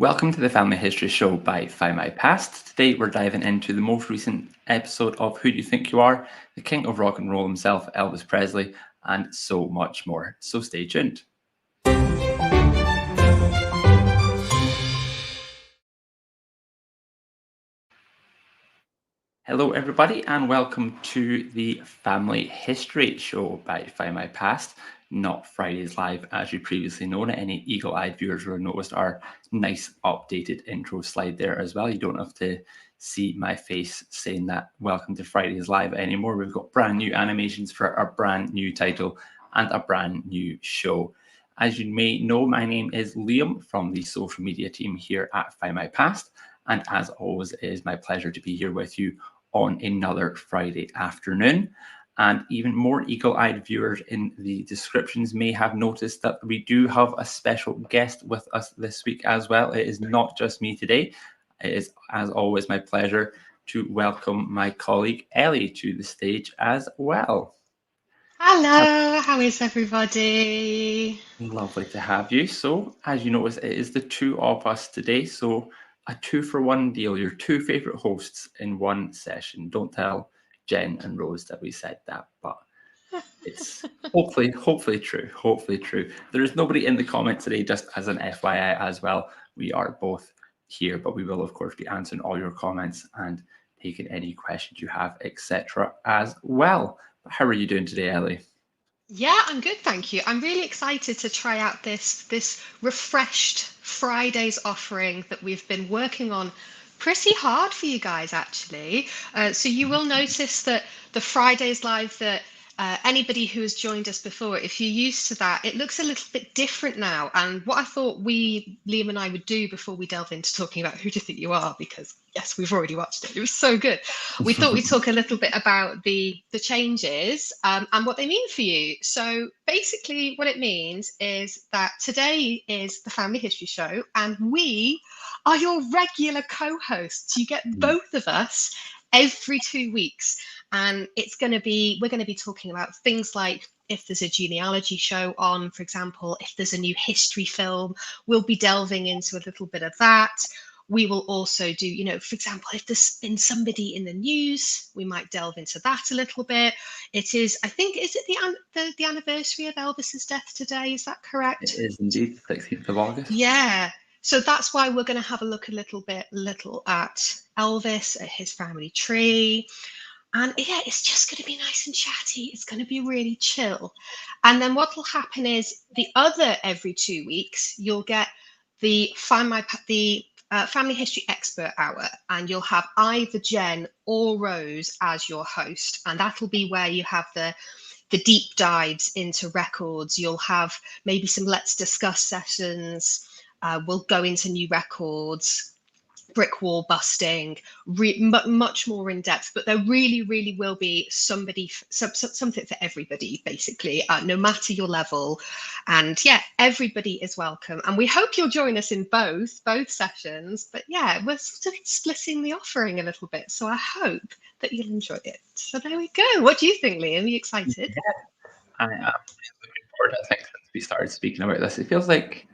Welcome to the Family History Show by Findmypast. Today we're diving into the most recent episode of Who Do You Think You Are? The King of Rock and Roll himself, Elvis Presley, and so much more. So stay tuned. Hello everybody and welcome to the Family History Show by Findmypast, not Fridays Live as you previously known it. Any eagle-eyed viewers will have noticed our nice updated intro slide there as well. You don't have to see my face saying that welcome to Fridays Live anymore. We've got brand new animations for our brand new title and a brand new show. As you may know, my name is Liam from the social media team here at Findmypast, and as always, it is my pleasure to be here with you on another Friday afternoon. And even more eagle-eyed viewers in the descriptions may have noticed that we do have a special guest with us this week as well. It is not just me today. It is, as always, my pleasure to welcome my colleague Ellie to the stage as well. Hello, how is everybody? Lovely to have you. So, as you notice, it is the two of us today. So, a 2-for-1 deal. Your two favorite hosts in one session. Don't tell Jen and Rose that we said that, but it's hopefully true. Hopefully true. There is nobody in the comments today, just as an FYI as well. We are both here, but we will of course be answering all your comments and taking any questions you have, etc. as well. How are you doing today, Ellie? Yeah, I'm good, thank you. I'm really excited to try out this refreshed Fridays offering that we've been working on pretty hard for you guys, actually. So you will notice that the Fridays live that anybody who has joined us before, if you're used to that, it looks a little bit different now. And what I thought Liam and I would do before we delve into talking about Who Do You Think You Are, because yes, we've already watched it. It was so good. We thought we'd talk a little bit about the changes and what they mean for you. So basically what it means is that today is the Family History Show and we are your regular co-hosts. You get both of us every 2 weeks. And we're going to be talking about things like if there's a genealogy show on, for example, if there's a new history film, we'll be delving into a little bit of that. We will also do, for example, if there's been somebody in the news, we might delve into that a little bit. It is, I think, is it the anniversary of Elvis's death today? Is that correct? It is indeed 16th of August. Yeah. So that's why we're going to have a look at Elvis, at his family tree. And yeah, it's just going to be nice and chatty. It's going to be really chill. And then what will happen is the other every 2 weeks, you'll get the Family History Expert Hour, and you'll have either Jen or Rose as your host. And that'll be where you have the deep dives into records. You'll have maybe some Let's Discuss sessions. We'll go into new records, brick wall busting, much more in depth, but there really will be something for everybody, basically, no matter your level. And yeah, everybody is welcome, and we hope you'll join us in both sessions. But yeah, we're sort of splitting the offering a little bit, so I hope that you'll enjoy it. So there we go. What do you think, Liam? Are you excited? Yeah, I am looking forward. I think since we started speaking about this, it feels like,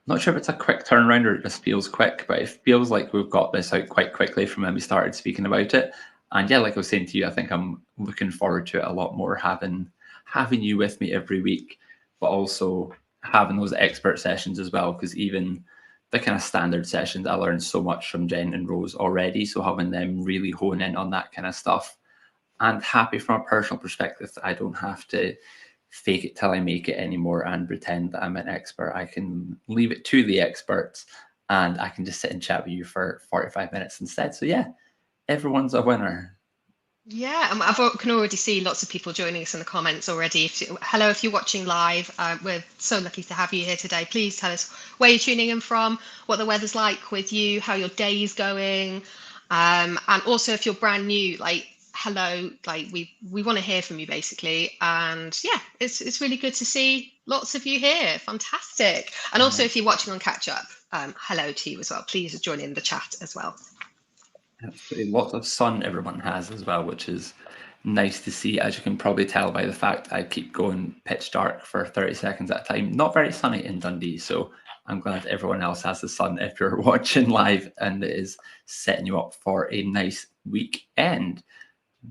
not sure if it's a quick turnaround or it just feels quick, but it feels like we've got this out quite quickly from when we started speaking about it. And yeah, like I was saying to you, I think I'm looking forward to it a lot more, having you with me every week, but also having those expert sessions as well, because even the kind of standard sessions, I learned so much from Jen and Rose already. So having them really hone in on that kind of stuff, and happy from a personal perspective that I don't have to fake it till I make it anymore and pretend that I'm an expert. I can leave it to the experts and I can just sit and chat with you for 45 minutes instead. So yeah, everyone's a winner. Yeah, and I can already see lots of people joining us in the comments already. Hello, if you're watching live, we're so lucky to have you here today. Please tell us where you're tuning in from, what the weather's like with you, how your day's going, and also if you're brand new, like hello, like we want to hear from you basically. And yeah, it's really good to see lots of you here. Fantastic. And also if you're watching on catch up, hello to you as well. Please join in the chat as well. Absolutely. Lots of sun everyone has as well, which is nice to see, as you can probably tell by the fact I keep going pitch dark for 30 seconds at a time. Not very sunny in Dundee, so I'm glad everyone else has the sun if you're watching live and it is setting you up for a nice weekend.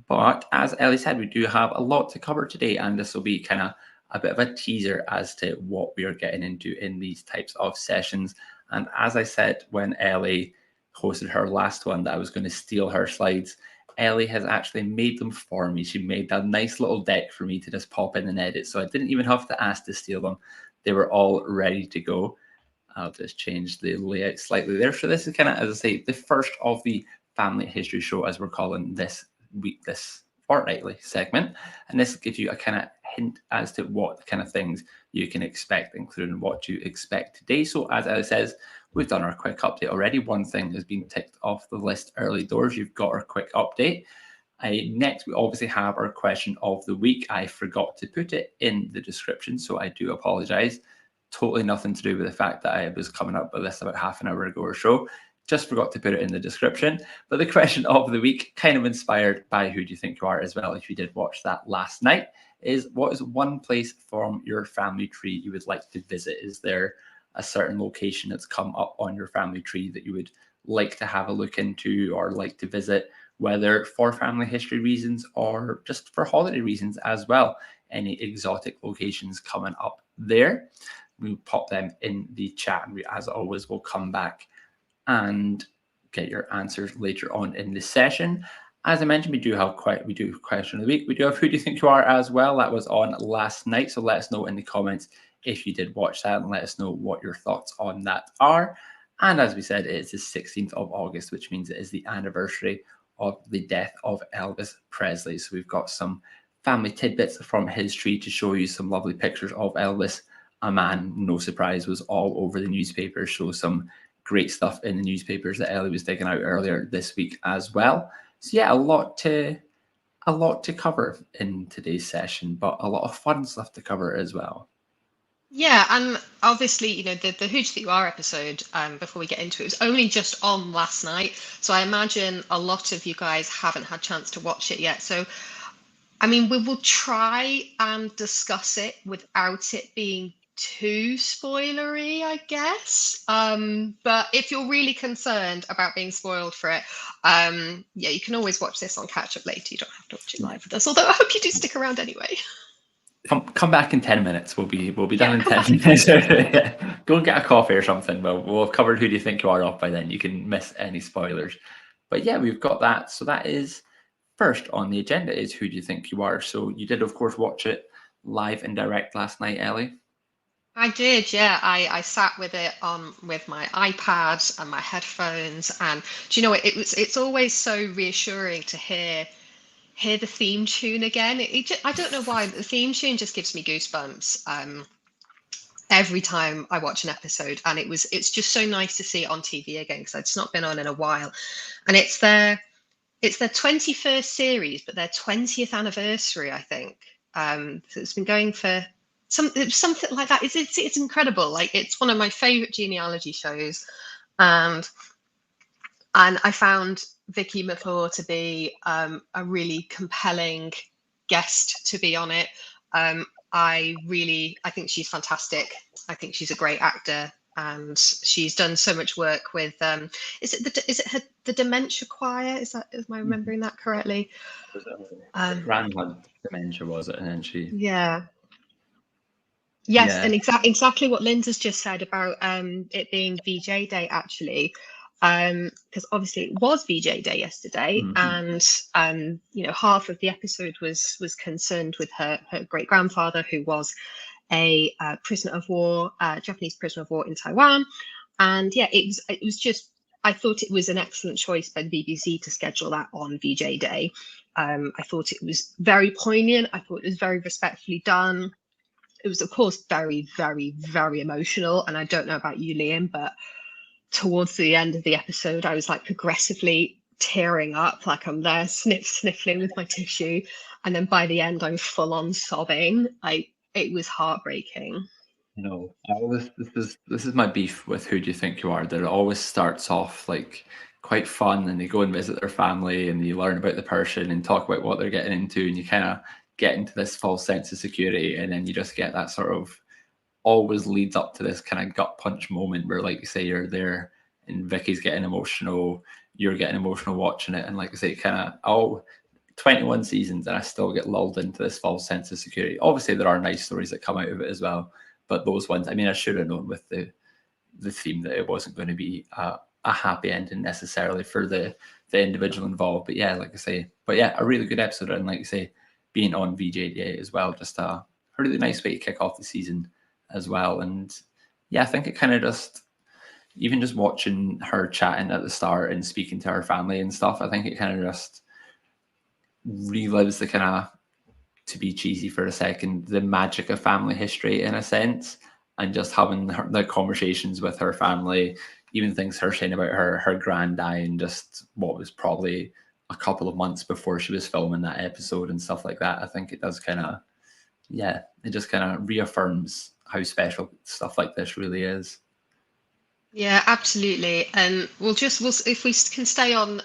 But as Ellie said, we do have a lot to cover today, and this will be kind of a bit of a teaser as to what we are getting into in these types of sessions. And as I said when Ellie hosted her last one that I was going to steal her slides, Ellie has actually made them for me. She made that nice little deck for me to just pop in and edit, so I didn't even have to ask to steal them. They were all ready to go. I'll just change the layout slightly there. So this is kind of, as I say, the first of the family history show, as we're calling this week, this fortnightly segment. And this gives you a kind of hint as to what kind of things you can expect, including what you expect today. So as Ellie says, we've done our quick update already. One thing has been ticked off the list early doors. You've got our quick update. Next, we obviously have our question of the week. I forgot to put it in the description, so I do apologize. Totally nothing to do with the fact that I was coming up with this about half an hour ago or so. Just forgot to put it in the description. But the question of the week, kind of inspired by Who Do You Think You Are as well, if you did watch that last night, is what is one place from your family tree you would like to visit? Is there a certain location that's come up on your family tree that you would like to have a look into or like to visit, whether for family history reasons or just for holiday reasons as well? Any exotic locations coming up there? We pop them in the chat, and we, as always, will come back and get your answers later on in the session. As I mentioned, we do question of the week. We do have Who Do You Think You Are as well. That was on last night, so let us know in the comments if you did watch that, and let us know what your thoughts on that are. And as we said, it's the 16th of August, which means it is the anniversary of the death of Elvis Presley. So we've got some family tidbits from his tree to show you some lovely pictures of Elvis. A man, no surprise, was all over the newspapers. So some great stuff in the newspapers that Ellie was digging out earlier this week as well. So yeah, a lot to cover in today's session, but a lot of fun stuff to cover as well. Yeah, and obviously, you know, the Who Do You Think You Are episode, before we get into it, was only just on last night. So I imagine a lot of you guys haven't had a chance to watch it yet. So I mean, we will try and discuss it without it being too spoilery, I guess. But if you're really concerned about being spoiled for it, yeah, you can always watch this on catch up later. You don't have to watch it live with us. Although I hope you do stick around anyway. Come back in 10 minutes. We'll be done in come 10 minutes. Go and get a coffee or something. We'll have covered Who Do You Think You Are off by then. You can miss any spoilers. But yeah, we've got that. So that is first on the agenda is Who Do You Think You Are? So you did, of course, watch it live and direct last night, Ellie. I did, yeah. I sat with it on with my iPad and my headphones, and do you know what? It's always so reassuring to hear the theme tune again. I don't know why the theme tune just gives me goosebumps every time I watch an episode, and it's just so nice to see it on TV again because it's not been on in a while, and it's their 21st series, but their 20th anniversary, I think. So it's been going for something like that. It's incredible. Like, it's one of my favorite genealogy shows, and I found Vicky McClure to be a really compelling guest to be on it. I think she's fantastic. I think she's a great actor, and she's done so much work with. Is it the Dementia Choir? Am I remembering that correctly? Grandma dementia, was it? And then she. Yeah. Yes, Yeah. and exactly what Linda's just said about it being VJ Day, actually, because obviously it was VJ Day yesterday, and you know, half of the episode was concerned with her great grandfather, who was a prisoner of war, Japanese prisoner of war in Taiwan, and yeah, it was just, I thought it was an excellent choice by the BBC to schedule that on VJ Day. I thought it was very poignant. I thought it was very respectfully done. It was, of course, very, very, very emotional. And I don't know about you, Liam, but towards the end of the episode, I was like progressively tearing up, like I'm there sniffling with my tissue. And then by the end, I'm full on sobbing. It was heartbreaking. No, this is my beef with Who Do You Think You Are? That it always starts off like quite fun, and they go and visit their family, and you learn about the person and talk about what they're getting into, and you kind of get into this false sense of security, and then you just get that sort of always leads up to this kind of gut punch moment where, like you say, you're there and Vicky's getting emotional, you're getting emotional watching it, and like I say, kind of 21 seasons and I still get lulled into this false sense of security. Obviously, there are nice stories that come out of it as well, but those ones, I mean, I should have known with the theme that it wasn't going to be a happy ending necessarily for the individual involved. But yeah, like I say, a really good episode, and like you say, being on VJ8 as well, just a really nice way to kick off the season as well. And yeah, I think it kind of just, even just watching her chatting at the start and speaking to her family and stuff, I think it kind of just relives the kind of, to be cheesy for a second, the magic of family history in a sense, and just having the conversations with her family, even things her saying about her grand dying just what was probably a couple of months before she was filming that episode and stuff like that. I think it does kind of, yeah, it just kind of reaffirms how special stuff like this really is. Yeah, absolutely. And we'll if we can stay on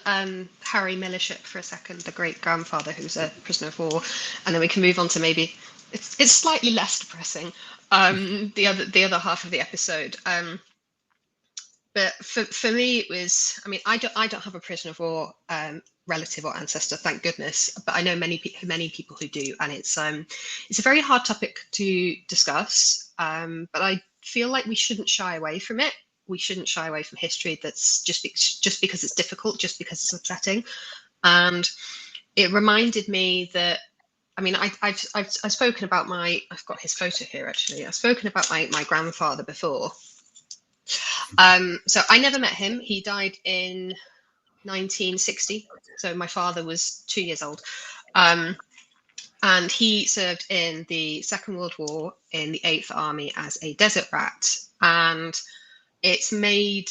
Harry Millership for a second, the great grandfather who's a prisoner of war, and then we can move on to maybe it's slightly less depressing, the other half of the episode. But for me, it was. I mean, I don't have a prisoner of war relative or ancestor, thank goodness. But I know many people who do, and it's a very hard topic to discuss. But I feel like we shouldn't shy away from it. We shouldn't shy away from history that's just because it's difficult, just because it's upsetting. And it reminded me that, I mean, I've spoken about I've got his photo here actually. I've spoken about my grandfather before. So I never met him. He died in 1960. So my father was 2 years old. And he served in the Second World War in the 8th Army as a desert rat. And it's made,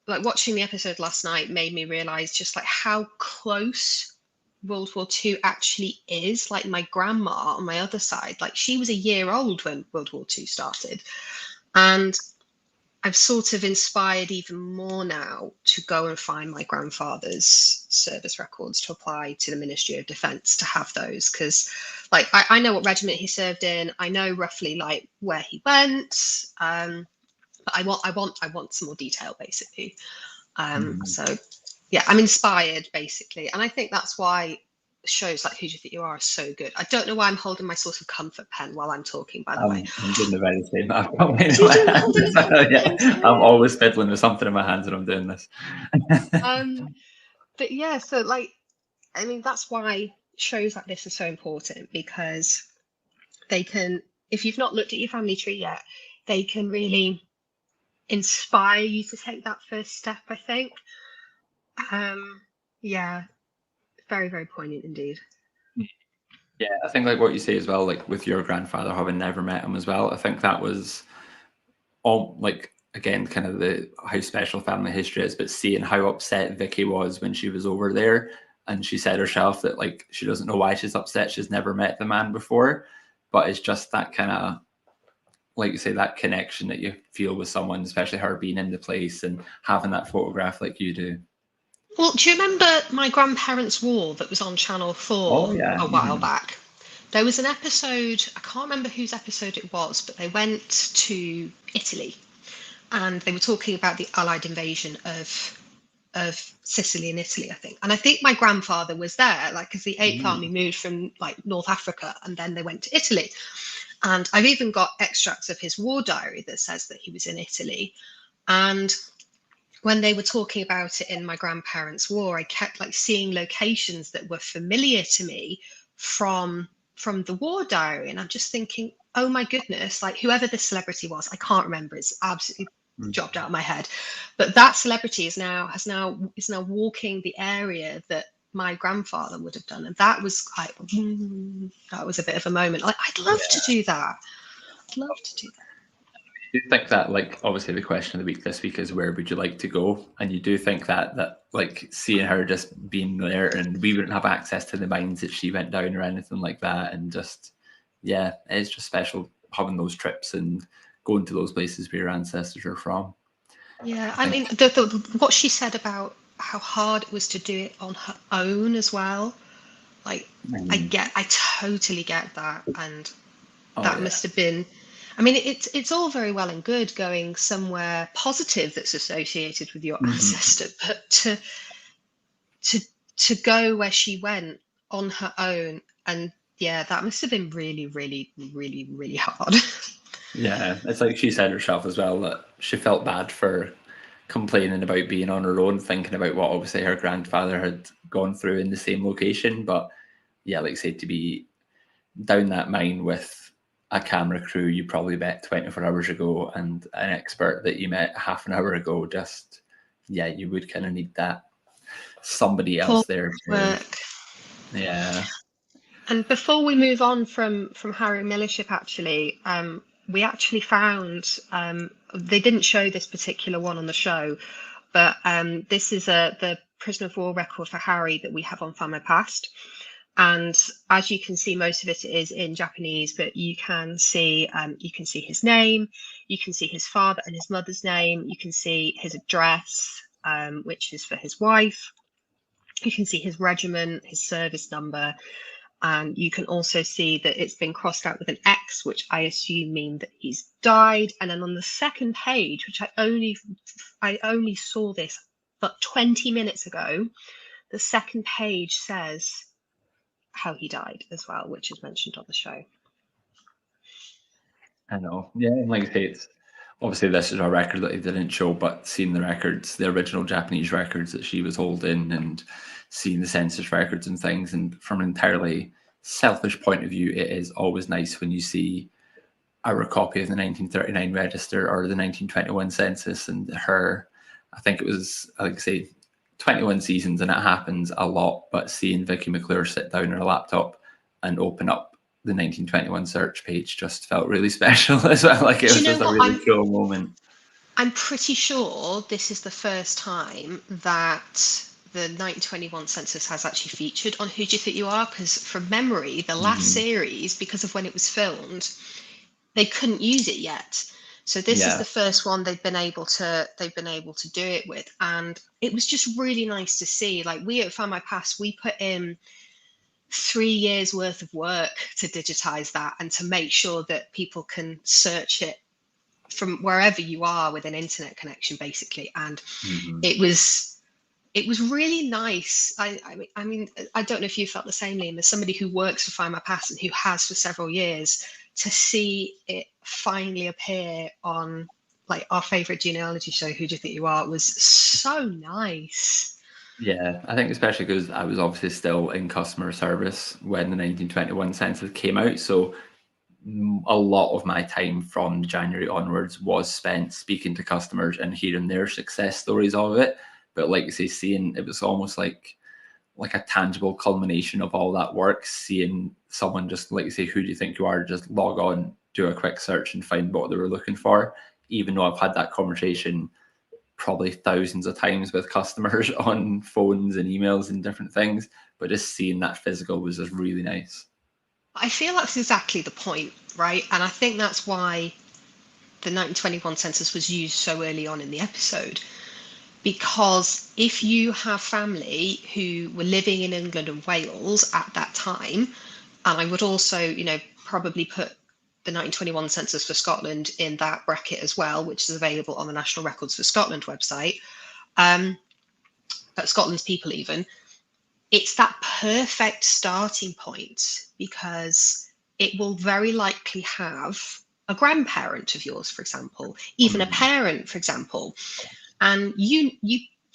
like, watching the episode last night made me realize just like how close World War II actually is. Like, my grandma on my other side, like, she was a year old when World War II started. And I've sort of inspired even more now to go and find my grandfather's service records to apply to the Ministry of Defence to have those, because like I know what regiment he served in. I know roughly like where he went. But I want some more detail basically. So yeah, I'm inspired basically, and I think that's why shows like Who Do You Think You Are so good. I don't know why I'm holding my sort of comfort pen while I'm talking, by the way. I'm doing the very same. I've got mine in You my don't hold hands. it. Yeah, I'm always fiddling with something in my hands when I'm doing this. But yeah, so like, I mean, that's why shows like this are so important, because they can, if you've not looked at your family tree yet, they can really inspire you to take that first step, I think. Yeah, very, very poignant indeed. Yeah, I think like what you say as well, like with your grandfather having never met him as well, I think that was all like, again, kind of the how special family history is, but seeing how upset Vicky was when she was over there, and she said herself that like she doesn't know why she's upset, she's never met the man before, but it's just that kind of, like you say, that connection that you feel with someone, especially her being in the place and having that photograph like you do. Well, do you remember My Grandparents' War that was on Channel 4 Oh yeah. a while back? There was an episode, I can't remember whose episode it was, but they went to Italy and they were talking about the Allied invasion of Sicily and Italy, I think. And I think my grandfather was there, like, because the 8th Army moved from like North Africa and then they went to Italy. And I've even got extracts of his war diary that says that he was in Italy. And when they were talking about it in My Grandparents' War, I kept like seeing locations that were familiar to me from the war diary, and I'm just thinking, oh my goodness, like whoever this celebrity was, I can't remember, it's absolutely dropped out of my head, but that celebrity is now walking the area that my grandfather would have done, and that was like, that was a bit of a moment. Like, I'd love to do that. I'd love to do that. Do you think that, like, obviously the question of the week this week is where would you like to go, and you do think that like seeing her just being there, and we wouldn't have access to the mines that she went down or anything like that, and just, yeah, it's just special having those trips and going to those places where your ancestors are from. Yeah, I mean, what she said about how hard it was to do it on her own as well. Like, I totally get that, and that must have been. I mean, it's all very well and good going somewhere positive that's associated with your Hmm. ancestor, but to to go where she went on her own, and yeah, that must have been really, really, really, really hard. Yeah, it's like she said herself as well that she felt bad for complaining about being on her own, thinking about what obviously her grandfather had gone through in the same location. But yeah, like I say, to be down that mine with a camera crew you probably met 24 hours ago and an expert that you met half an hour ago, just yeah, you would kind of need that somebody Paul else there to work. yeah. And before we move on from Harry Millership, actually, we actually found they didn't show this particular one on the show, but this is the prisoner of war record for Harry that we have on Findmypast. And as you can see, most of it is in Japanese, but you can see his name, you can see his father and his mother's name, you can see his address, which is for his wife. You can see his regiment, his service number, and you can also see that it's been crossed out with an X, which I assume mean that he's died. And then on the second page, which I only saw this but 20 minutes ago, the second page says how he died as well, which is mentioned on the show. I know. Yeah, and like I say, it's obviously this is a record that they didn't show, but seeing the records, the original Japanese records that she was holding, and seeing the census records and things, and from an entirely selfish point of view, it is always nice when you see a copy of the 1939 register or the 1921 census and her. I think it was, like I say, 21 seasons, and it happens a lot. But seeing Vicky McClure sit down on her laptop and open up the 1921 search page just felt really special as well. Like it Do was you know just a what? really cool moment. I'm pretty sure this is the first time that the 1921 census has actually featured on Who Do You Think You Are? Because from memory, the last Mm-hmm. series, because of when it was filmed, they couldn't use it yet. So this is Yeah. the first one they've been able to do it with, and it was just really nice to see. Like we at Findmypast, we put in 3 years worth of work to digitize that and to make sure that people can search it from wherever you are with an internet connection, basically. And Mm-hmm. it was it was really nice. I mean, I don't know if you felt the same, Liam, as somebody who works for Findmypast and who has for several years, to see it finally appear on like our favorite genealogy show, Who Do You Think You Are, was so nice. Yeah, I think especially because I was obviously still in customer service when the 1921 census came out. So a lot of my time from January onwards was spent speaking to customers and hearing their success stories of it. But like I say, seeing it was almost like a tangible culmination of all that work, seeing someone just like say, who do you think you are? Just log on, do a quick search and find what they were looking for. Even though I've had that conversation probably thousands of times with customers on phones and emails and different things, but just seeing that physical was just really nice. I feel that's exactly the point, right? And I think that's why the 1921 census was used so early on in the episode, because if you have family who were living in England and Wales at that time, and I would also, probably put the 1921 census for Scotland in that bracket as well, which is available on the National Records for Scotland website, um, at Scotland's People even, it's that perfect starting point because it will very likely have a grandparent of yours, for example, even a Mhm. parent, for example, and you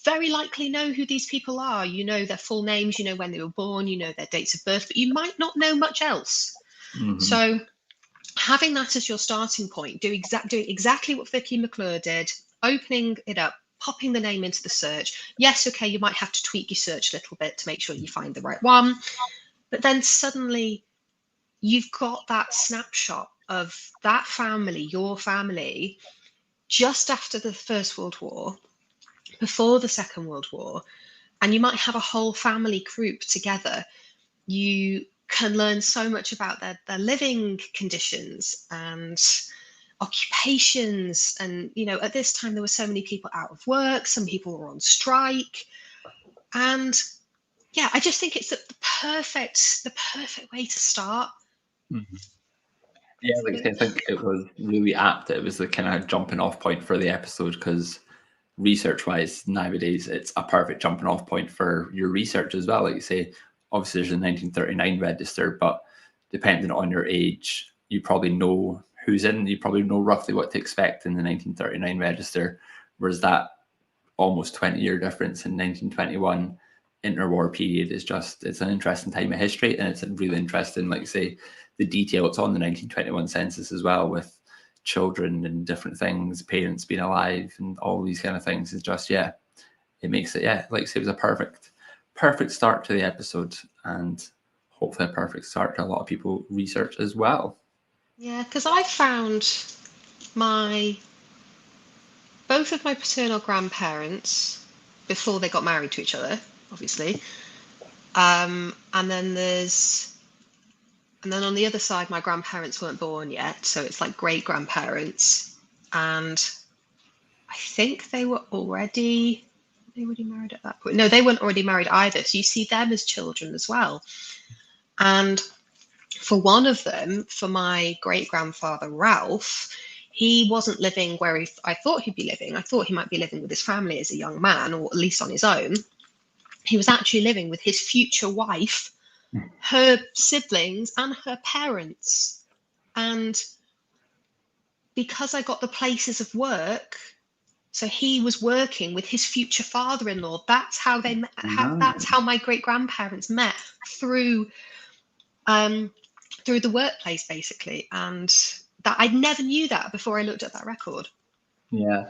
very likely know who these people are. You know their full names, you know when they were born, you know their dates of birth, but you might not know much else. Mhm. So having that as your starting point, doing exactly what Vicky McClure did, opening it up, popping the name into the search. Yes, okay, you might have to tweak your search a little bit to make sure you find the right one, but then suddenly you've got that snapshot of that family, your family, just after the First World War, before the Second World War, and you might have a whole family group together. You can learn so much about their living conditions and occupations. And, at this time, there were so many people out of work, some people were on strike. And yeah, I just think it's the perfect way to start. Mhm. Yeah, like I say, I think it was really apt that it was the kind of jumping off point for the episode, because research wise nowadays it's a perfect jumping off point for your research as well. Like you say, obviously there's a 1939 register, but depending on your age, you probably know who's in, you probably know roughly what to expect in the 1939 register, whereas that almost 20-year difference in 1921 interwar period is just, it's an interesting time of history, and it's really interesting, like say, the detail it's on the 1921 census as well, with children and different things, parents being alive and all these kind of things, is just, yeah, it makes it, yeah, like say, it was a perfect start to the episode, and hopefully a perfect start to a lot of people research as well. Yeah, because I found my both of my paternal grandparents before they got married to each other, obviously. And then on the other side, my grandparents weren't born yet, so it's like great grandparents. And I think they were already married at that point. No, they weren't already married either. So you see them as children as well. And for one of them, for my great grandfather Ralph, he wasn't living where I thought he'd be living. I thought he might be living with his family as a young man, or at least on his own. He was actually living with his future wife, her siblings, and her parents. And because I got the places of work, so he was working with his future father-in-law. That's how they met. That's how my great grandparents met, through through the workplace, basically. And that I never knew that before I looked at that record. Yeah,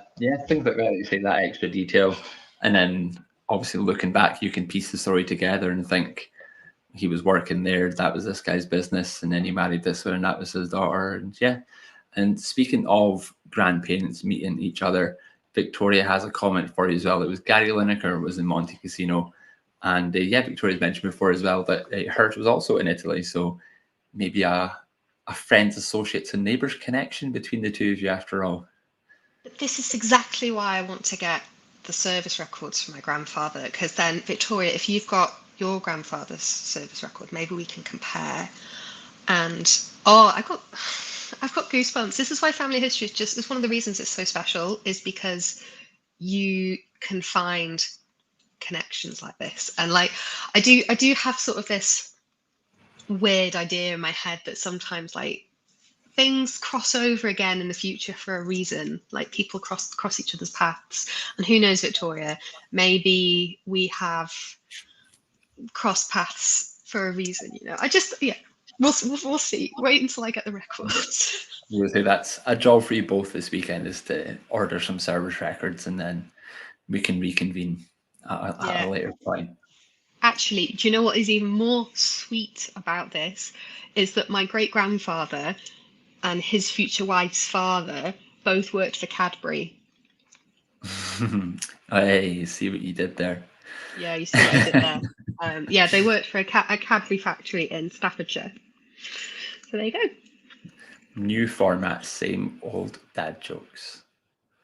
things like that. You say that extra detail, and then obviously looking back, you can piece the story together and think he was working there. That was this guy's business, and then he married this one, and that was his daughter. And yeah. And speaking of grandparents meeting each other, Victoria has a comment for you as well. It was Gary Lineker was in Monte Cassino, and yeah, Victoria's mentioned before as well that hers was also in Italy. So maybe a friends, associates, and neighbours connection between the two of you after all. But this is exactly why I want to get the service records for my grandfather, because then, Victoria, if you've got your grandfather's service record, maybe we can compare. And oh, I've got goosebumps. This is why family history is just, it's one of the reasons it's so special, is because you can find connections like this. And like I do have sort of this weird idea in my head that sometimes like things cross over again in the future for a reason. Like people cross each other's paths. And who knows, Victoria, maybe we have crossed paths for a reason, you know. I just, yeah, we'll see. Wait until I get the records. We'll say that's a job for you both this weekend, is to order some service records, and then we can reconvene at Yeah. a later point. Actually, do you know what is even more sweet about this? Is that my great grandfather and his future wife's father both worked for Cadbury. Hey, see what you did there. Yeah, you see what I did there. Yeah, they worked for a Cadbury factory in Staffordshire. So there you go. New format, same old dad jokes.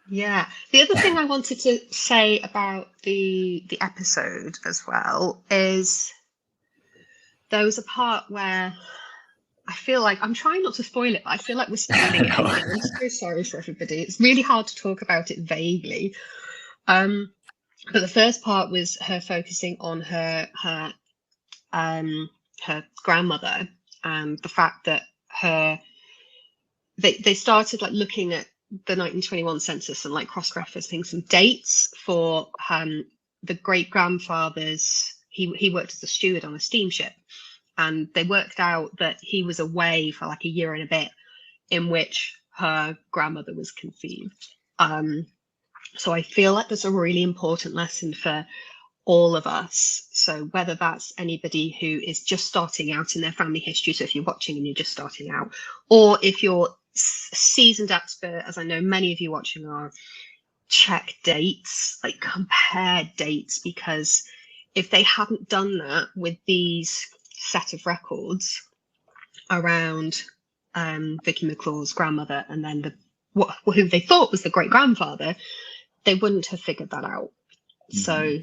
Yeah. The other thing I wanted to say about the episode as well is there was a part where I feel like, I'm trying not to spoil it, but I feel like we're spoiling it anyway. I'm so sorry for everybody. It's really hard to talk about it vaguely. But the first part was her focusing on her grandmother, and the fact that they started like looking at the 1921 census and like cross-referencing some dates for the great grandfather's. He worked as a steward on a steamship, and they worked out that he was away for like a year and a bit in which her grandmother was conceived. So I feel like there's a really important lesson for all of us. So whether that's anybody who is just starting out in their family history, so if you're watching and you're just starting out, or if you're a seasoned expert, as I know many of you watching are, check dates, like compare dates, because if they hadn't done that with these set of records around Vicky McClaw's grandmother and then who they thought was the great grandfather, they wouldn't have figured that out. So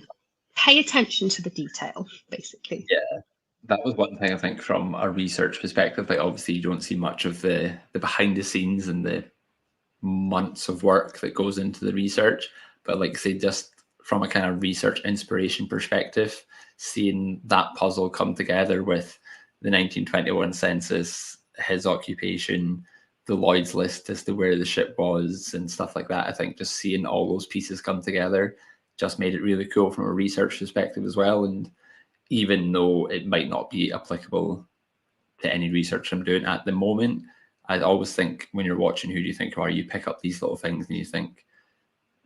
pay attention to the detail, basically. Yeah, That was one thing I think from a research perspective. Like obviously you don't see much of the behind the scenes and the months of work that goes into the research, but like say just from a kind of research inspiration perspective, seeing that puzzle come together with the 1921 census, his occupation, the Lloyd's list as to where the ship was and stuff like that, I think just seeing all those pieces come together just made it really cool from a research perspective as well. And even though it might not be applicable to any research I'm doing at the moment, I always think when you're watching Who Do You Think You Are, you pick up these little things and you think,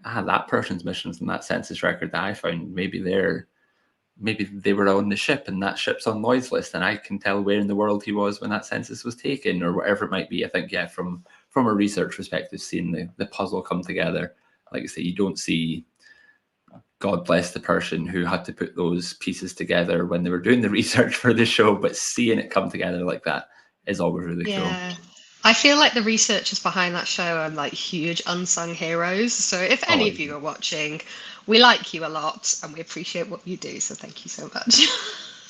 that person's missions and that census record that I found, maybe they were on the ship and that ship's on Lloyd's list and I can tell where in the world he was when that census was taken or whatever it might be. I think, yeah, from a research perspective, seeing the puzzle come together, like I say, you don't see God bless the person who had to put those pieces together when they were doing the research for the show, but seeing it come together like that is always really cool. Yeah. I feel like the researchers behind that show are like huge unsung heroes. So if any Oh, of you are watching, we like you a lot and we appreciate what you do. So thank you so much.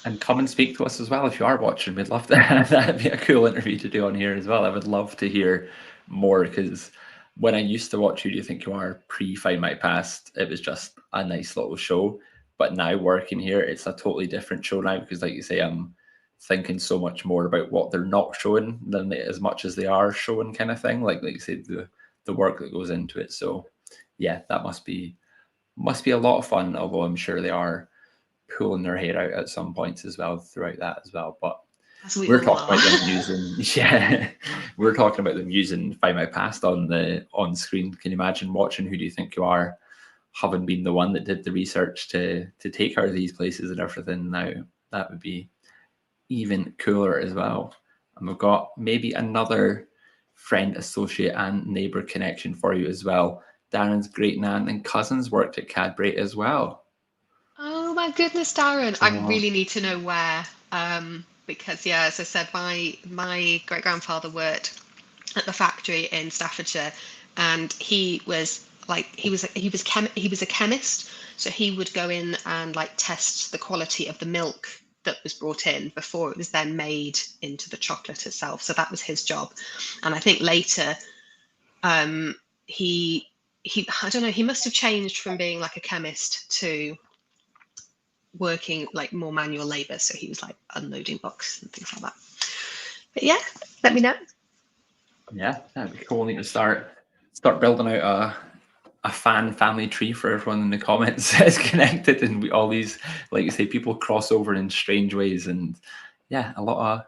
and come and speak to us as well if you are watching. We'd love that. That'd be a cool interview to do on here as well. I would love to hear more because when I used to watch Who Do You Think You Are pre Findmypast, it was just a nice little show. But now working here, it's a totally different show now because, like you say, I'm thinking so much more about what they're not showing than as much as they are showing, kind of thing. Like you say, the work that goes into it. So yeah, that must be a lot of fun. Although I'm sure they are pulling their hair out at some points as well throughout that as well. But As we we're all talking are. about them using we're talking about them using Findmypast on the on screen. Can you imagine watching Who Do You Think You Are, having been the one that did the research to take her to these places and everything? Now that would be even cooler as well. And we've got maybe another friend, associate, and neighbour connection for you as well. Darren's great nan and cousins worked at Cadbury as well. Oh my goodness, Darren. I So really need to know where. Because yeah, as I said, my great grandfather worked at the factory in Staffordshire, and he was a chemist, so he would go in and like test the quality of the milk that was brought in before it was then made into the chocolate itself. So that was his job, and I think later um, he he I don't know, he must have changed from being like a chemist to working like more manual labor. So he was like unloading books and things like that. But yeah, let me know. yeah, that'd be cool. Need to start building out a fan family tree for everyone in the comments is connected, and we all these, like you say, people cross over in strange ways, and yeah, a lot of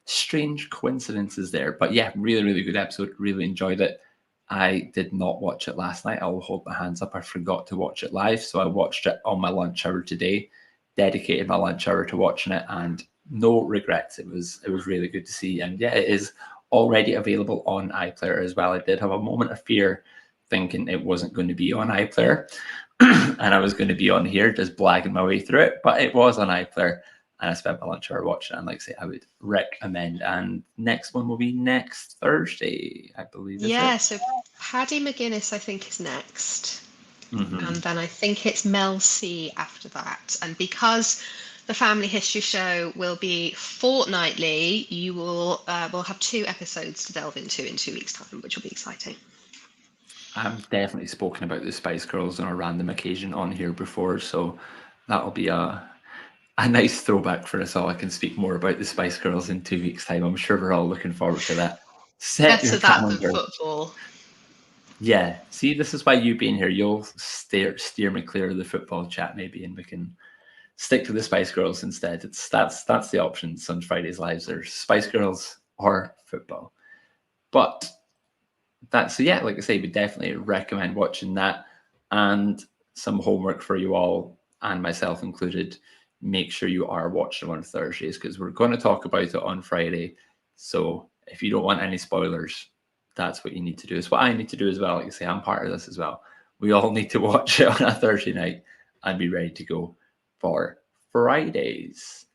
strange coincidences there. But yeah, really, really good episode. Really enjoyed it. I did not watch it last night. I'll hold my hands up. I forgot to watch it live, so I watched it on my lunch hour today. Dedicated my lunch hour to watching it, and no regrets. It was really good to see, and yeah, it is already available on iPlayer as well. I did have a moment of fear thinking it wasn't going to be on iPlayer and I was going to be on here just blagging my way through it, but it was on iPlayer and I spent my lunch hour watching it. And like I say, I would recommend. And next one will be next Thursday, I believe, is Yeah, it? so Paddy McGuinness, I think, is next. And Mm-hmm. then I think it's Mel C after that. And because the Family History Show will be fortnightly, you will have two episodes to delve into in 2 weeks' time, which will be exciting. I've definitely spoken about the Spice Girls on a random occasion on here before, so that'll be a nice throwback for us all. I can speak more about the Spice Girls in 2 weeks' time. I'm sure we're all looking forward to that. Set your Better that than calendar. football. Yeah, see, this is why you being here. You'll steer me clear of the football chat, maybe, and we can stick to the Spice Girls instead. That's the options on Fridays lives. There's Spice Girls or football. But that's, so yeah, like I say, we definitely recommend watching that. And some homework for you all and myself included. Make sure you are watching on Thursdays because we're going to talk about it on Friday. So if you don't want any spoilers, that's what you need to do. It's what I need to do as well. Like I say, I'm part of this as well. We all need to watch it on a Thursday night and be ready to go for Fridays.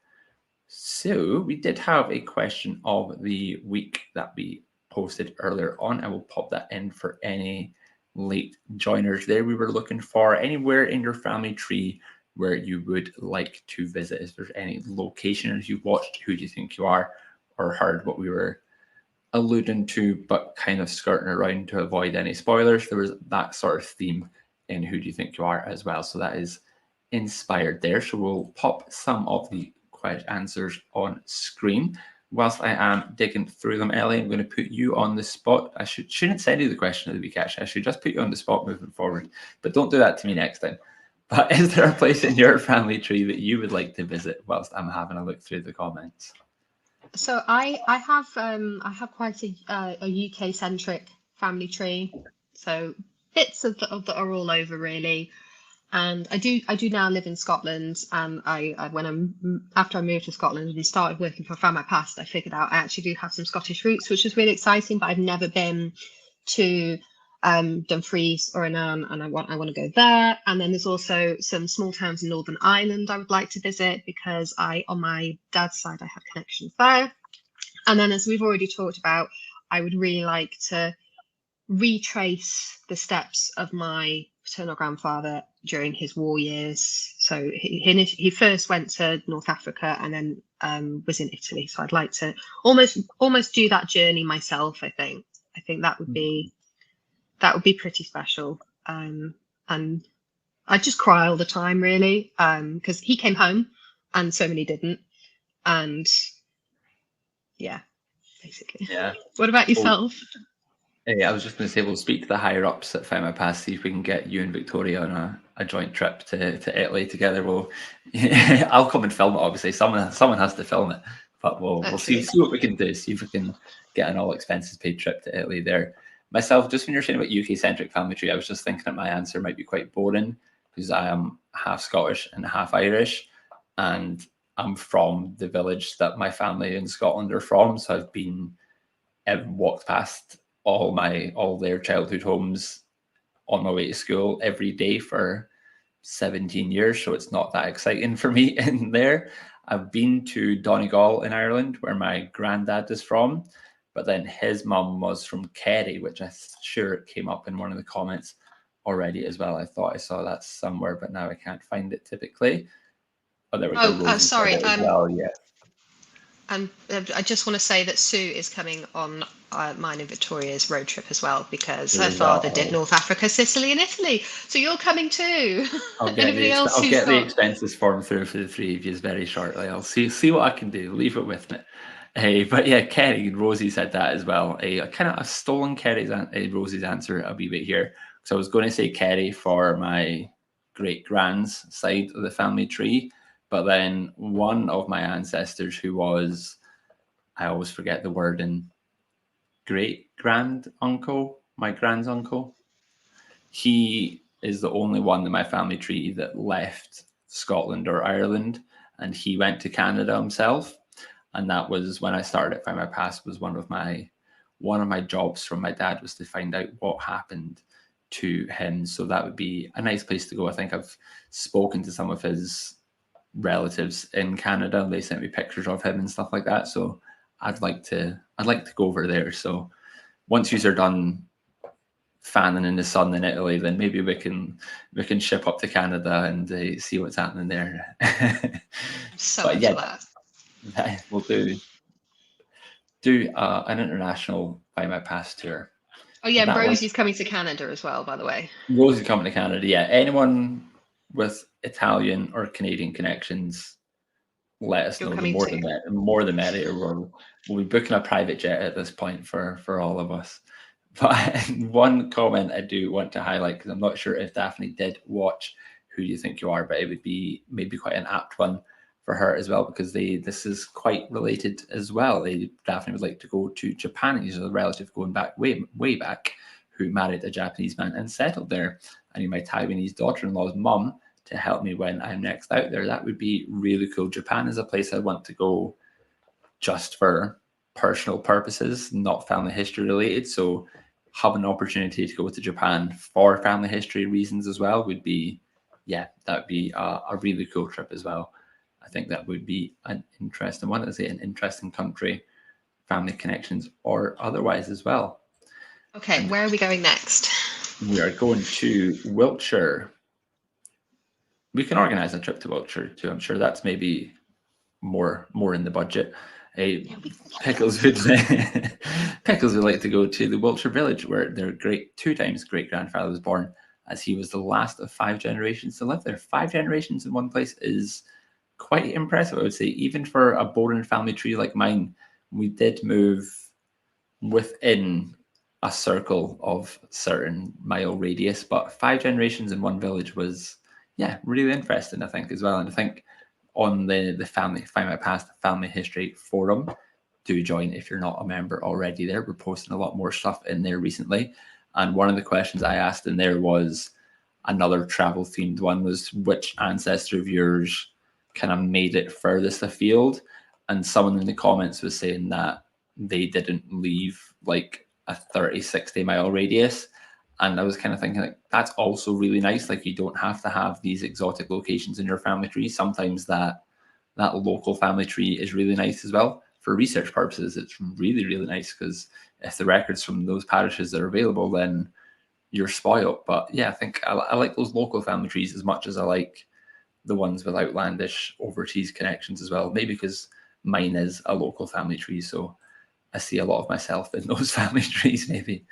So we did have a question of the week that we posted earlier on. I will pop that in for any late joiners there. We were looking for anywhere in your family tree where you would like to visit. Is there any locations you've watched, Who Do You Think You Are, or heard what we were alluding to, but kind of skirting around to avoid any spoilers? There was that sort of theme in Who Do You Think You Are as well. So that is inspired there. So we'll pop some of the answers on screen. Whilst I am digging through them, Ellie, I'm going to put you on the spot. I shouldn't send you the question of the week, actually. I should just put you on the spot moving forward. But don't do that to me next time. But is there a place in your family tree that you would like to visit whilst I'm having a look through the comments? So I have quite a UK centric family tree. So bits of that are all over really. And I do now live in Scotland, and after I moved to Scotland and started working for Findmypast, I figured out I actually do have some Scottish roots, which was really exciting. But I've never been to Dumfries or Annan, and I want to go there. And then there's also some small towns in Northern Ireland I would like to visit, because on my dad's side I have connections there. And then, as we've already talked about, I would really like to retrace the steps of my paternal grandfather during his war years. So he first went to North Africa and then was in Italy. So I'd like to almost do that journey myself. I think that would be pretty special. And I just cry all the time, really, because he came home and so many didn't. And yeah, basically. Yeah. What about yourself? Hey, I was just going to say, we'll speak to the higher ups at Findmypast, see if we can get you and Victoria on a joint trip to Italy together. I'll come and film it. Obviously, someone has to film it, but we'll see what we can do. See if we can get an all expenses paid trip to Italy there. Myself, just when you're saying about UK centric family tree, I was just thinking that my answer might be quite boring, because I am half Scottish and half Irish, and I'm from the village that my family in Scotland are from. So I've walked past all their childhood homes on my way to school every day for 17 years. So it's not that exciting for me in there. I've been to Donegal in Ireland, where my granddad is from, but then his mum was from Kerry, which I'm sure came up in one of the comments already as well. I thought I saw that somewhere, but now I can't find it typically. Oh, there we go. Sorry. Well, yeah. And I just want to say that Sue is coming on mine and Victoria's road trip as well, because her father did North Africa, Sicily, and Italy. So you're coming too. I'll get the expenses form through for the three of you very shortly. I'll see what I can do. Leave it with me. But yeah, Kerry, Rosie said that as well. I've stolen Rosie's answer a wee bit here, because I was going to say Kerry for my great grand's side of the family tree. But then one of my ancestors, who was, I always forget the word, in great grand uncle, my grand's uncle, he is the only one in my family tree that left Scotland or Ireland, and he went to Canada himself. And that was when I started at Findmypast. Was one of my jobs from my dad was to find out what happened to him. So that would be a nice place to go. I think I've spoken to some of his relatives in Canada. They sent me pictures of him and stuff like that. So I'd like to go over there. So once you are done fanning in the sun in Italy, then maybe we can ship up to Canada and see what's happening there. But yeah, we'll do an international Findmypast tour. Oh yeah, Rosie's coming to Canada as well, by the way. Rosie's coming to Canada. Yeah, anyone with Italian or Canadian connections, let us know. More the merrier. We'll be booking a private jet at this point for all of us. But one comment I do want to highlight, because I'm not sure if Daphne did watch Who Do You Think You Are, but it would be maybe quite an apt one for her as well, because this is quite related as well. Daphne would like to go to Japan. He's a relative going back way back, who married a Japanese man and settled there. I need my Taiwanese daughter-in-law's mum to help me when I'm next out there. That would be really cool. Japan is a place I want to go just for personal purposes, not family history related. So having an opportunity to go to Japan for family history reasons as well would be, that'd be a really cool trip as well. I think that would be an interesting one. I'd say an interesting country, family connections or otherwise as well. Okay, where are we going next? We are going to Wiltshire. we can organise a trip to Wiltshire too. I'm sure that's maybe more in the budget. Pickles would Pickles would like to go to the Wiltshire village where their two times great grandfather was born, as he was the last of 5 generations to live there. 5 generations in one place is quite impressive, I would say. Even for a boring family tree like mine, we did move within a circle of certain mile radius, but 5 generations in one village was, yeah, really interesting, I think, as well. And I think on the Findmypast family history forum, do join if you're not a member already there. We're posting a lot more stuff in there recently. And one of the questions I asked in there was another travel themed one, was which ancestor of yours kind of made it furthest afield. And someone in the comments was saying that they didn't leave like a 30, 60 mile radius. And I was kind of thinking, like, that's also really nice. Like, you don't have to have these exotic locations in your family tree. Sometimes that local family tree is really nice as well. For research purposes, it's really, really nice, because if the records from those parishes are available, then you're spoiled. But yeah, I think I like those local family trees as much as I like the ones with outlandish overseas connections as well. Maybe because mine is a local family tree, so I see a lot of myself in those family trees, maybe.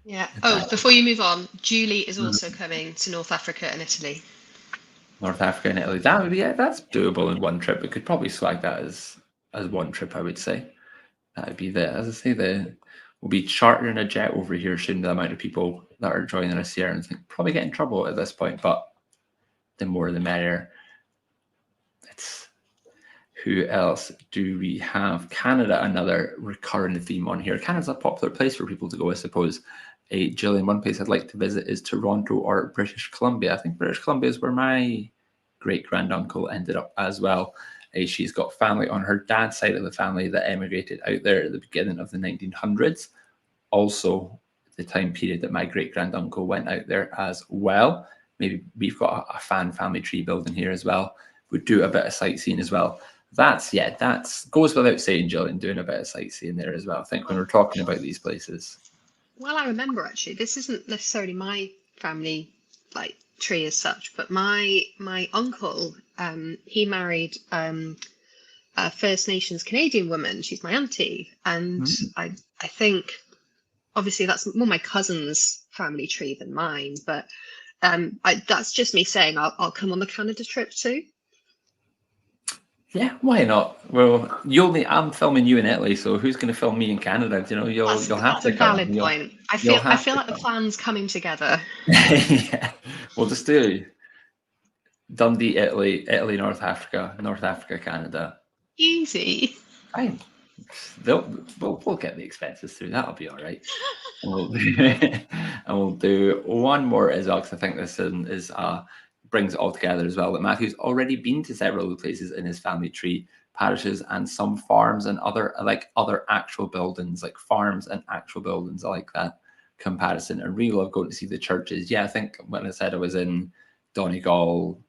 Yeah. Oh, before you move on, Julie is also coming to North Africa and Italy. North Africa and Italy. That would be, yeah, that's doable in one trip. We could probably swag that as one trip, I would say. That would be as I say, we'll be chartering a jet over here soon. The amount of people that are joining us here, and I think probably get in trouble at this point, but the more the merrier. Who else do we have? Canada, another recurring theme on here. Canada's a popular place for people to go, I suppose. Gillian, one place I'd like to visit is Toronto or British Columbia. I think British Columbia is where my great-granduncle ended up as well. She's got family on her dad's side of the family that emigrated out there at the beginning of the 1900s. Also, the time period that my great-granduncle went out there as well. Maybe we've got a fan family tree building here as well. We'd do a bit of sightseeing as well. That's goes without saying, Gillian, doing a bit of sightseeing there as well. I think when we're talking about these places. Well, I remember actually, this isn't necessarily my family like tree as such, but my uncle, he married a First Nations Canadian woman. She's my auntie, and I think obviously that's more my cousin's family tree than mine, but that's just me saying I'll come on the Canada trip too. Yeah, why not? Well, I'm filming you in Italy, so who's going to film me in Canada? You know, you'll have to come. That's a valid point. I feel like the plan's coming together. Yeah, we'll just do Dundee, Italy, North Africa, Canada. Easy. Fine. We'll get the expenses through. That'll be all right. And we'll do one more as well, because I think this is brings it all together as well. That Matthew's already been to several of the places in his family tree, parishes, and some farms and other actual buildings, like farms and actual buildings. I like that comparison. I really love going to see the churches. Yeah, I think when I said I was in Donegal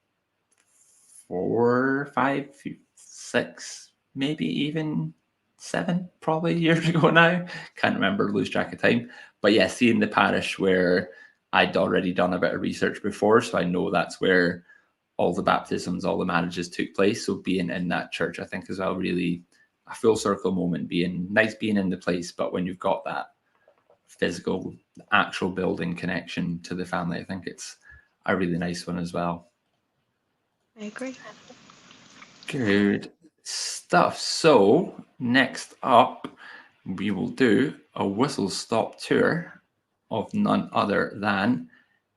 4, 5, 6, maybe even 7 probably years ago now. Can't remember, lose track of time. But yeah, seeing the parish where I'd already done a bit of research before, so I know that's where all the baptisms, all the marriages took place. So being in that church, I think, as well, really a full circle moment, being in the place, but when you've got that physical, actual building connection to the family, I think it's a really nice one as well. I agree. Good stuff. So next up, we will do a whistle-stop tour of none other than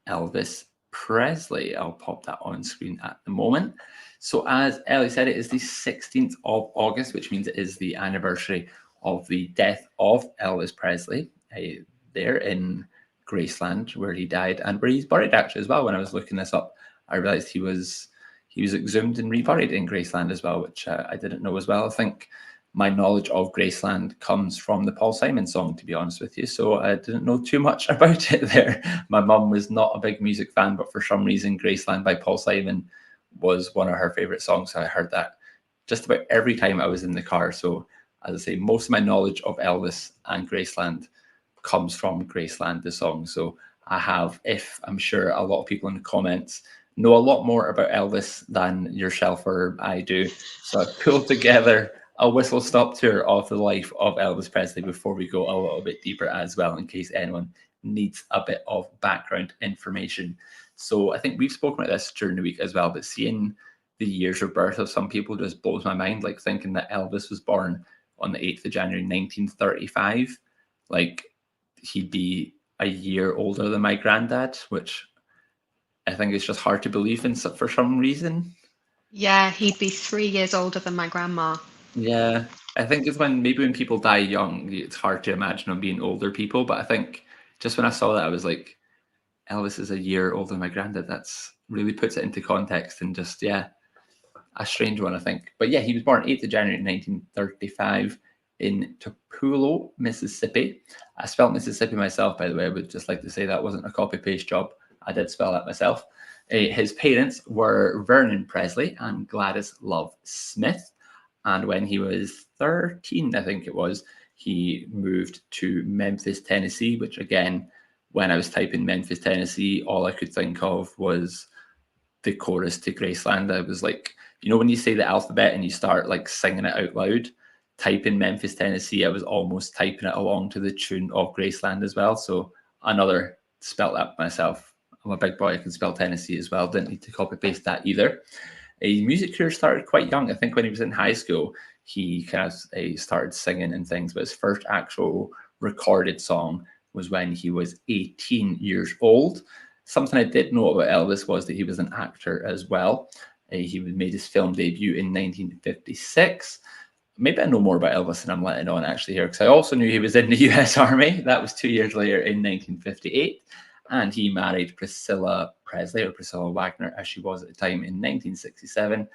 Elvis Presley. I'll pop that on screen at the moment. So as Ellie said, it is the 16th of August, which means it is the anniversary of the death of Elvis Presley there in Graceland, where he died and where he's buried actually as well. When I was looking this up, I realized he was exhumed and reburied in Graceland as well, which I didn't know as well. I think my knowledge of Graceland comes from the Paul Simon song, to be honest with you. So I didn't know too much about it there. My mum was not a big music fan, but for some reason, Graceland by Paul Simon was one of her favorite songs. So I heard that just about every time I was in the car. So as I say, most of my knowledge of Elvis and Graceland comes from Graceland, the song. So I have, if I'm sure a lot of people in the comments know a lot more about Elvis than yourself or I do. So I've pulled together a whistle stop tour of the life of Elvis Presley before we go a little bit deeper as well, in case anyone needs a bit of background information. So I think we've spoken about this during the week as well, but seeing the years of birth of some people just blows my mind. Like thinking that Elvis was born on the 8th of January 1935, like he'd be a year older than my granddad, which I think it's just hard to believe in for some reason. Yeah, he'd be 3 years older than my grandma. Yeah, I think it's when maybe when people die young, it's hard to imagine them being older people. But I think just when I saw that, I was like, Elvis is a year older than my granddad. That's really puts it into context and just yeah, a strange one, I think. But yeah, he was born 8th of January 1935 in Tupelo, Mississippi. I spelled Mississippi myself, by the way. I would just like to say that wasn't a copy paste job. I did spell that myself. His parents were Vernon Presley and Gladys Love Smith. And when he was 13, I think it was, he moved to Memphis, Tennessee, which again, when I was typing Memphis, Tennessee, all I could think of was the chorus to Graceland. I was like, you know, when you say the alphabet and you start like singing it out loud, typing Memphis, Tennessee, I was almost typing it along to the tune of Graceland as well. So another spelt that myself. I'm a big boy, I can spell Tennessee as well. Didn't need to copy paste that either. His music career started quite young. I think when he was in high school, he kind of started singing and things, but his first actual recorded song was when he was 18 years old. Something I did know about Elvis was that he was an actor as well. He made his film debut in 1956. Maybe I know more about Elvis than I'm letting on actually here, because I also knew he was in the US Army. That was 2 years later in 1958. And he married Priscilla Presley, or Priscilla Wagner, as she was at the time, in 1967.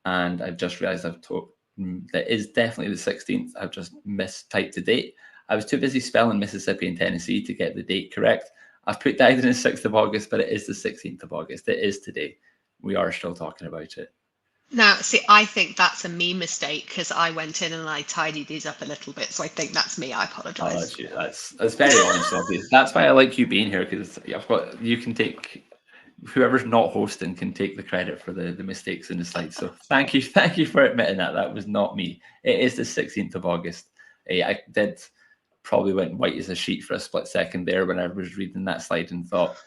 And I've just realized that is definitely the 16th. I've just mistyped the date. I was too busy spelling Mississippi and Tennessee to get the date correct. I've put died on the 6th of August, but it is the 16th of August. It is today. We are still talking about it. Now, see, I think that's a me mistake because I went in and I tidied these up a little bit. So I think that's me. I Oh, apologize. that's very honest, obvious. That's why I like you being here, because I've got you can take whoever's not hosting can take the credit for the mistakes in the slides. So thank you for admitting that. That was not me. It is the 16th of August. I did probably went white as a sheet for a split second there when I was reading that slide and thought,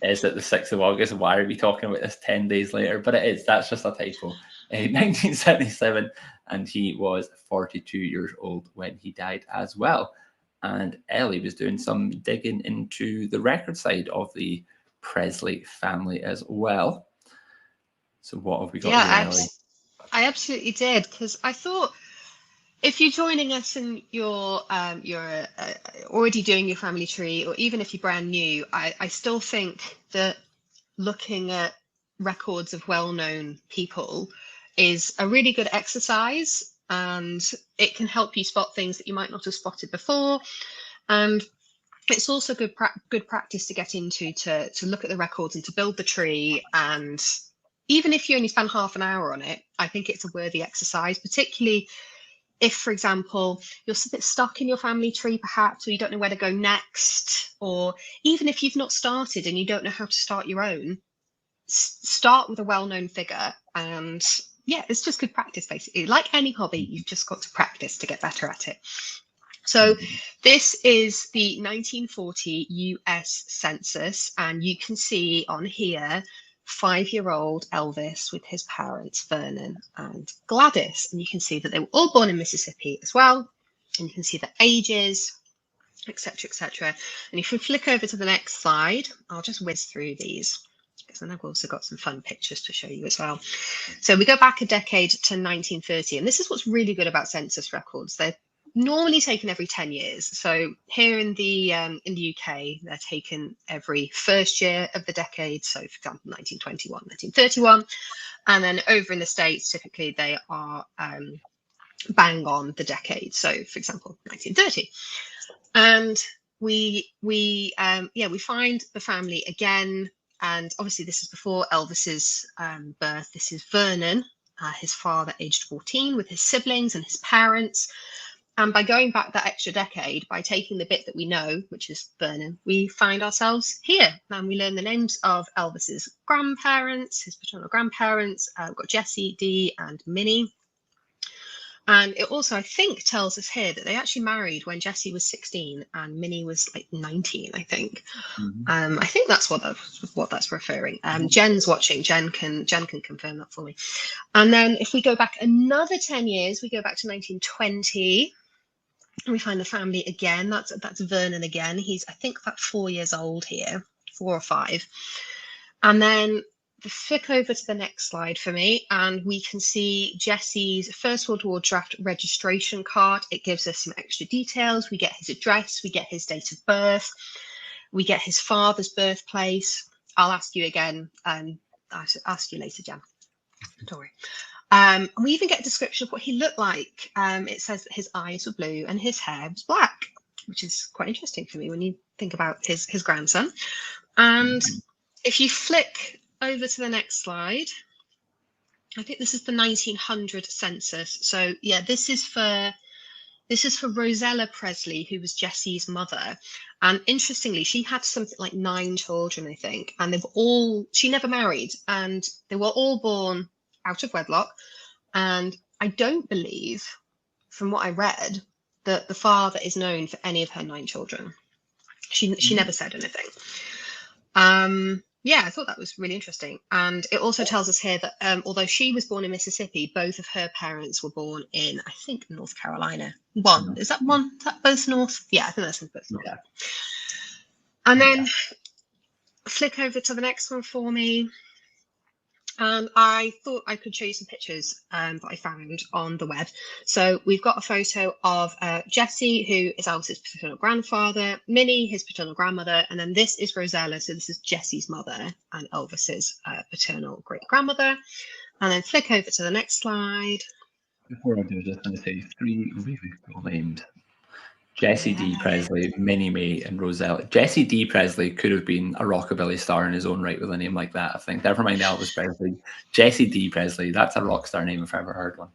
is it the 6th of August? Why are we talking about this 10 days later? But it is. That's just a typo. 1977, and he was 42 years old when he died as well. And Ellie was doing some digging into the record side of the Presley family as well. So what have we got Yeah, here, Ellie? I absolutely did because I thought if you're joining us and you're already doing your family tree, or even if you're brand new, I still think that looking at records of well-known people is a really good exercise, and it can help you spot things that you might not have spotted before. And it's also good practice to get into to look at the records and to build the tree. And even if you only spend half an hour on it, I think it's a worthy exercise, particularly if, for example, you're a bit stuck in your family tree, perhaps, or you don't know where to go next, or even if you've not started and you don't know how to start your own, start with a well-known figure. And yeah, it's just good practice, basically. Like any hobby, you've just got to practice to get better at it. So this is the 1940 US Census, and you can see on here 5-year-old Elvis with his parents, Vernon and Gladys. And you can see that they were all born in Mississippi as well. And you can see the ages, etc., etc. And if we flick over to the next slide, I'll just whiz through these because then I've also got some fun pictures to show you as well. So we go back a decade to 1930, and this is what's really good about census records. They're normally taken every 10 years. So here in the UK, they're taken every first year of the decade. So for example, 1921, 1931. And then over in the States, typically they are bang on the decade. So for example, 1930. And we find the family again. And obviously this is before Elvis's birth. This is Vernon, his father aged 14, with his siblings and his parents. And by going back that extra decade, by taking the bit that we know, which is Vernon, we find ourselves here. And we learn the names of Elvis's grandparents, his paternal grandparents. We've got Jessie, Dee, and Minnie. And it also, I think, tells us here that they actually married when Jessie was 16 and Minnie was like 19, I think. I think that's what that's referring. Jen's watching. Jen can confirm that for me. And then if we go back another 10 years, we go back to 1920. We find the family again. That's Vernon again. He's, I think, about 4 years old here, 4 or 5. And then flick over to the next slide for me, and we can see Jessie's First World War draft registration card. It gives us some extra details. We get his address, we get his date of birth, we get his father's birthplace. I'll ask you again, I'll ask you later, Jan. Don't worry. We even get a description of what he looked like. It says that his eyes were blue and his hair was black, which is quite interesting for me when you think about his grandson. And if you flick over to the next slide, I think this is the 1900 census. So yeah, this is for Rosella Presley, who was Jessie's mother. And interestingly, she had something like 9 children, I think, and she never married, and they were all born out of wedlock. And I don't believe, from what I read, that the father is known for any of her 9 children. She never said anything. Yeah, I thought that was really interesting. And it also tells us here that although she was born in Mississippi, both of her parents were born in, I think, North Carolina. Is that both North? Yeah, I think that's both North. Yeah. And then flick over to the next one for me. And I thought I could show you some pictures that I found on the web. So we've got a photo of Jessie, who is Elvis's paternal grandfather, Minnie, his paternal grandmother, and then this is Rosella. So this is Jessie's mother and Elvis's paternal great grandmother. And then flick over to the next slide. Before I do, I just want to say 3 really cool names. Jessie D. Presley, Minnie May, and Rosella. Jessie D. Presley could have been a rockabilly star in his own right with a name like that, I think. Never mind Elvis Presley. Jessie D. Presley, that's a rock star name if I ever heard one.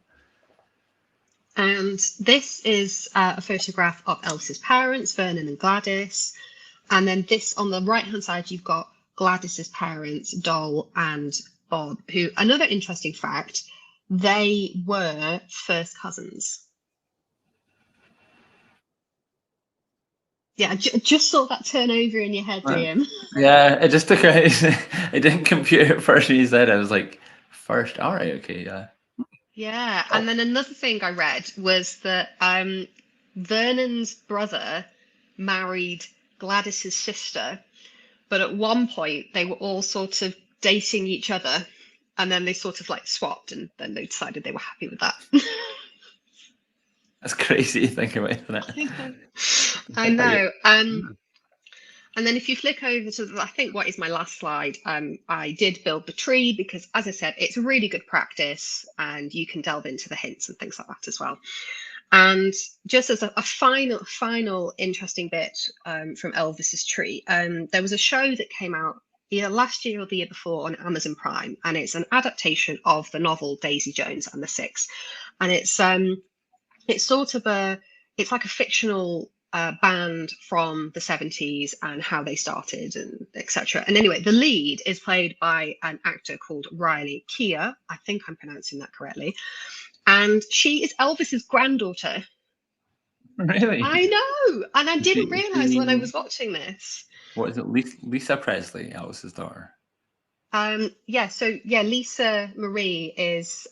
And this is a photograph of Elvis's parents, Vernon and Gladys. And then this, on the right-hand side, you've got Gladys's parents, Doll and Bob, who, another interesting fact, they were first cousins. Yeah, just saw that turn over in your head, Liam. Yeah, it just took it didn't compute at first when you said it. I was like, first, all right, okay, yeah. Yeah, and then another thing I read was that Vernon's brother married Gladys's sister, but at one point they were all sort of dating each other, and then they sort of like swapped, and then they decided they were happy with that. That's crazy to think about, isn't it? I know. And then if you flick over to, I think, what is my last slide, I did build the tree because, as I said, it's really good practice and you can delve into the hints and things like that as well. And just as a final interesting bit from Elvis's tree, there was a show that came out either last year or the year before on Amazon Prime, and it's an adaptation of the novel Daisy Jones and the Six. And it's sort of it's like a fictional band from the 70s and how they started and etc. And anyway, the lead is played by an actor called Riley Keough. I think I'm pronouncing that correctly. And she is Elvis's granddaughter. Really? I know. And I didn't realize when I was watching this. What is it? Lisa Presley, Elvis's daughter. Lisa Marie is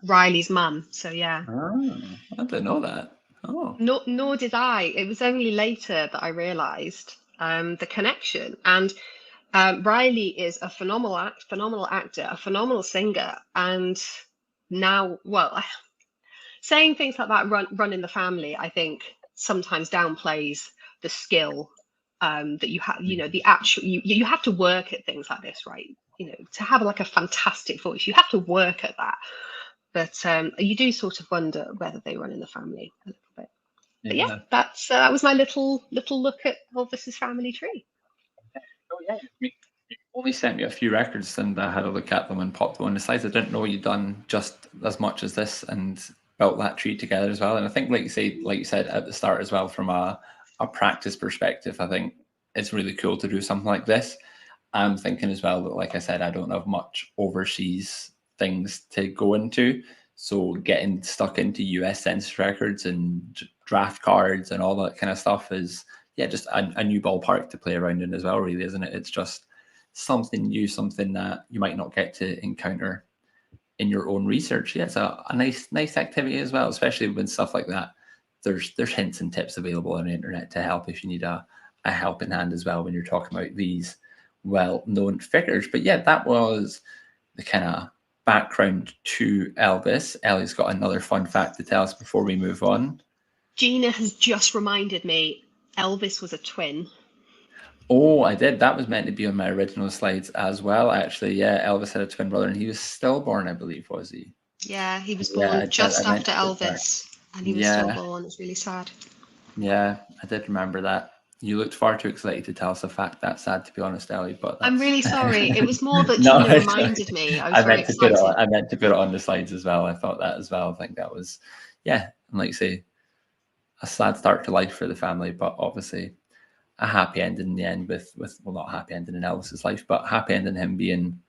Riley's mum. So yeah. Oh, I didn't know that. Oh. Nor did I. It was only later that I realized the connection. And Riley is a phenomenal actor, a phenomenal singer, and now, well, saying things like that run in the family, I think sometimes downplays the skill that you have. You know, the actual you have to work at things like this, right? You know, to have like a fantastic voice, you have to work at that. But you do sort of wonder whether they run in the family a little bit. But yeah, that was my little look at Elvis's family tree. Oh yeah, you only sent me a few records, and I had a look at them and popped them on the slides. I didn't know you'd done just as much as this, and built that tree together as well. And I think, like you said at the start as well, from a practice perspective, I think it's really cool to do something like this. I'm thinking as well that, like I said, I don't have much overseas things to go into. So getting stuck into US census records and draft cards and all that kind of stuff is, yeah, just a new ballpark to play around in as well, really, isn't it? It's just something new, something that you might not get to encounter in your own research. Yeah, it's a nice activity as well, especially with stuff like that. There's hints and tips available on the internet to help if you need a helping hand as well when you're talking about these well-known figures. But yeah, that was the kind of background to Elvis. Ellie's got another fun fact to tell us before we move on. Gina has just reminded me Elvis was a twin. Oh, I did. That was meant to be on my original slides as well, actually. Yeah, Elvis had a twin brother, and he was stillborn, I believe, was he? Yeah, he was Yeah, born just I meant after to put that. Elvis, and he was Yeah, stillborn. It's really sad. yeah, I did remember that. You looked far too excited to tell us a fact that sad, to be honest, Ellie. But I'm that's really sorry. It was more that no. Gina reminded me. I was I very meant to put it on. excited. I meant to put it on the slides as well. I thought that as well. I think that was, yeah, and like you say, a sad start to life for the family, but obviously a happy ending in the end. With well, not a happy ending in Elvis's life, but happy ending him being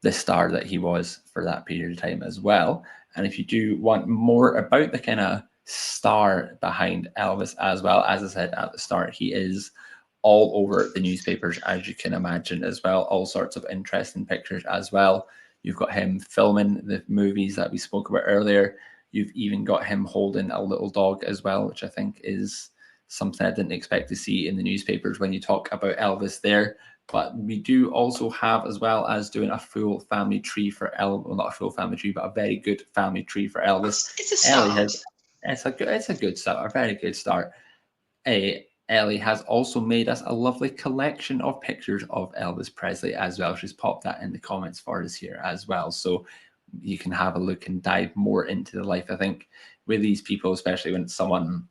the star that he was for that period of time as well. And if you do want more about the kind of star behind Elvis as well, as I said at the start, he is all over the newspapers, as you can imagine, as well. All sorts of interesting pictures as well. You've got him filming the movies that we spoke about earlier. You've even got him holding a little dog as well, which I think is something I didn't expect to see in the newspapers when you talk about Elvis there. But we do also have, as well as doing a full family tree for Elvis, well, not a full family tree, but a very good family tree for Elvis. It's a Ellie start. has, it's a good start, a very good start. Ellie has also made us a lovely collection of pictures of Elvis Presley as well. She's popped that in the comments for us here as well. So you can have a look and dive more into the life. I think with these people, especially when it's someone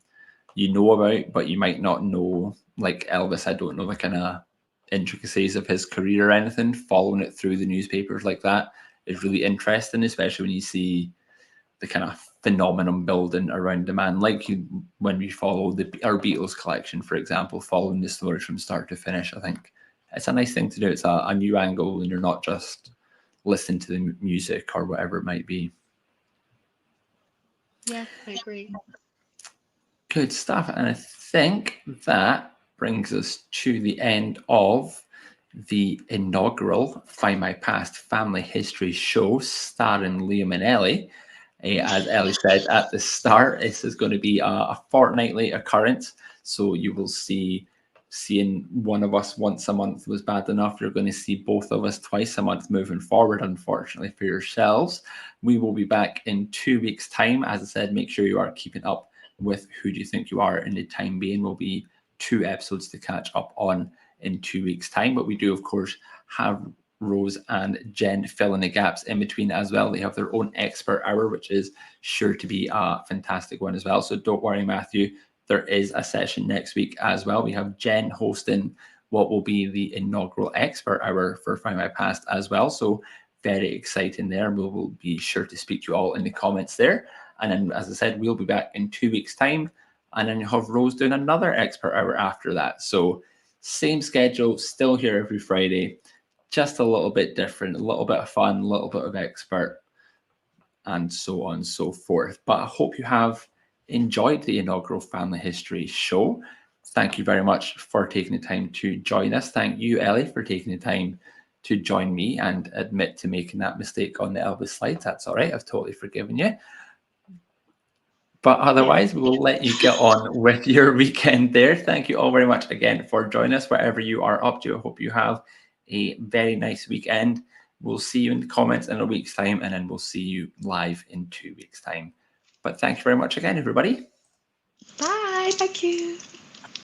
you know about, but you might not know, like Elvis, I don't know the kind of intricacies of his career or anything. Following it through the newspapers like that is really interesting, especially when you see the kind of phenomenon building around the man, like when we follow our Beatles collection, for example, following the stories from start to finish. I think it's a nice thing to do. It's a new angle, and you're not just listening to the music or whatever it might be. Yeah, I agree. Good stuff. And I think that brings us to the end of the inaugural Findmypast family history show starring Liam and Ellie. As Ellie said at the start, this is going to be a fortnightly occurrence. So you will seeing one of us once a month was bad enough. You're going to see both of us twice a month moving forward, unfortunately, for yourselves. We will be back in 2 weeks' time. As I said, make sure you are keeping up with Who Do You Think You Are in the time being. Will be 2 episodes to catch up on in 2 weeks' time. But we do, of course, have Rose and Jen fill in the gaps in between as well. They have their own expert hour, which is sure to be a fantastic one as well. So don't worry, Matthew. There is a session next week as well. We have Jen hosting what will be the inaugural expert hour for Findmypast as well. So very exciting there. We will be sure to speak to you all in the comments there. And then, as I said, we'll be back in 2 weeks' time. And then you have Rose doing another expert hour after that. So same schedule, still here every Friday, just a little bit different, a little bit of fun, a little bit of expert, and so on and so forth. But I hope you have enjoyed the inaugural Family History show. Thank you very much for taking the time to join us. Thank you, Ellie, for taking the time to join me and admit to making that mistake on the Elvis slides. That's all right. I've totally forgiven you. But otherwise, we'll let you get on with your weekend there. Thank you all very much again for joining us, wherever you are up to. I hope you have a very nice weekend. We'll see you in the comments in a week's time, and then we'll see you live in 2 weeks' time. But thank you very much again, everybody. Bye. Thank you.